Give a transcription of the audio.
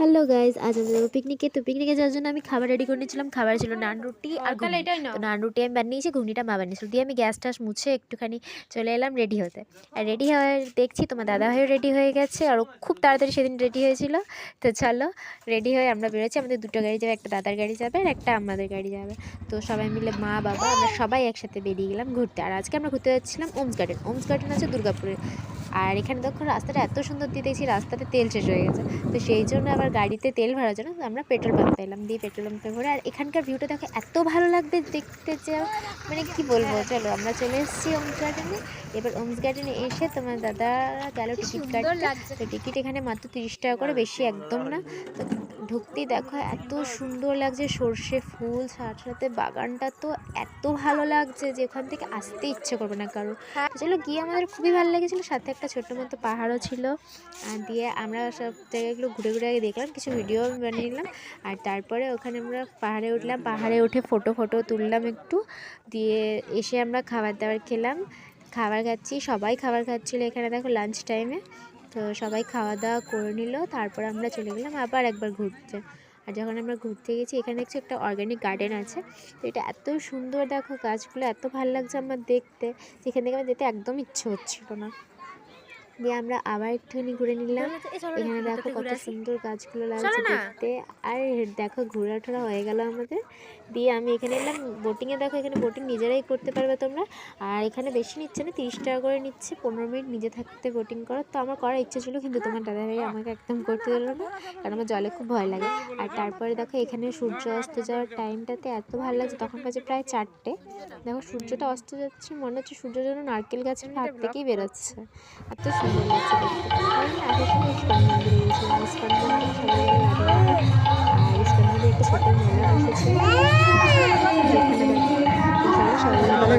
Hello guys, আজ আমরা যাবো পিকনিকে। তো পিকনিকে যাওয়ার জন্য আমি খাবার রেডি করে নিয়েছিলাম। খাবার ছিল নান রুটি আর ঘুগনি। তো নান রুটি আমি বানিয়েছি, ঘুগনিটা মা বানিয়েছিল। দিয়ে আমি গ্যাস টাস মুছে একটুখানি চলে এলাম রেডি হতে। আর রেডি হয়ে দেখছি তোমার দাদাভাইও রেডি হয়ে গেছে, আর ও খুব তাড়াতাড়ি সেদিন রেডি হয়েছিল। তো চলো, রেডি হয়ে আমরা বেরোচ্ছি। আমাদের দুটো গাড়ি যাবে, একটা দাদার গাড়ি যাবে আর একটা আমাদের গাড়ি যাবে। তো সবাই মিলে মা বাবা আমরা সবাই একসাথে বেরিয়ে গেলাম ঘুরতে। আর আজকে আমরা ঘুরতে যাচ্ছিলাম ওমস গার্ডেন। ওমস গার্ডেন আছে দুর্গাপুরে। আর এখানে দেখো রাস্তাটা এত সুন্দর দিয়ে দেখছি রাস্তাতে তেল শেষ হয়ে গেছে। তো সেই জন্য আবার গাড়িতে তেল ভরার জন্য আমরা পেট্রোল পাম্পে এলাম, দিয়ে পেট্রোল পাম্পে ভরে। আর এখানকার ভিউটা দেখো এত ভালো লাগবে দেখতে, যে মানে কি বলবো। চলো আমরা চলে এসেছি ওমস গার্ডেনে। এবার ওমস গার্ডেনে এসে তোমার দাদা গেল টিকিট কাটতে। তো টিকিট এখানে মাত্র 30 টাকা করে, বেশি একদম না। তো ঢুকতেই দেখো এত সুন্দর লাগছে, সর্ষে ফুল সাথে সাথে বাগানটা তো এত ভালো লাগছে যে ওখান থেকে আসতে ইচ্ছে করবে না কারো। চলো গিয়ে আমাদের খুবই ভালো লেগেছিলো। সাথে একটা ছোট্ট মতো পাহাড়ও ছিল। আর দিয়ে আমরা সব জায়গাগুলো ঘুরে ঘুরে আগে দেখলাম, কিছু ভিডিও বানিয়ে নিলাম। আর তারপরে ওখানে আমরা পাহাড়ে উঠলাম, পাহাড়ে উঠে ফটো তুললাম একটু। দিয়ে এসে আমরা খাবার দাবার খেলাম, খাবার খাচ্ছি, সবাই খাবার খাচ্ছিলো এখানে দেখো লাঞ্চ টাইমে। তো সবাই খাওয়া দাওয়া করে নিল, তারপর আমরা চলে গেলাম আবার একবার ঘুরতে। আর যখন আমরা ঘুরতে গেছি এখানে দেখছি একটা অর্গ্যানিক গার্ডেন আছে। তো এটা এত সুন্দর, দেখো গাছগুলো এত ভালো লাগছে আমার দেখতে, যেখান থেকে আমার যেতে একদম ইচ্ছে হচ্ছিল না। দিয়ে আমরা আবার একটুখানি ঘুরে নিলাম। এখানে দেখো কত সুন্দর গাছগুলো লাগছে দেখতে। আর দেখো ঘোরা টোরা হয়ে গেল আমাদের। দিয়ে আমি এখানে এলাম বোটিংয়ে। দেখো এখানে বোটিং নিজেরাই করতে পারবে তোমরা। আর এখানে বেশি নিচ্ছে না, 30 টাকা করে নিচ্ছে, 15 মিনিট নিজে থাকতে বোটিং করো। তো আমার করার ইচ্ছে ছিল, কিন্তু তোমার দাদাভাই আমাকে একদম করতে দিল না, কারণ আমার জলে খুব ভয় লাগে। আর তারপরে দেখো এখানে সূর্য অস্ত যাওয়ার টাইমটাতে এত ভালো লাগছে, তখন বাজে প্রায় 4টে। দেখো সূর্যটা অস্ত যাচ্ছে, মনে হচ্ছে সূর্য যেন নারকেল গাছের ফাঁক থেকেই বেরোচ্ছে, এত সুন্দর লাগছে দেখতে। আর আমি আসার সময় ইস্কন মন্দিরে গেছিলাম, ইস্কন মন্দিরে সবাই মিলে লাগলাম। আর ইস্কন মন্দিরে একটা ছোটো মেলা বসেছে, যেখানে দেখো সবাই মিলে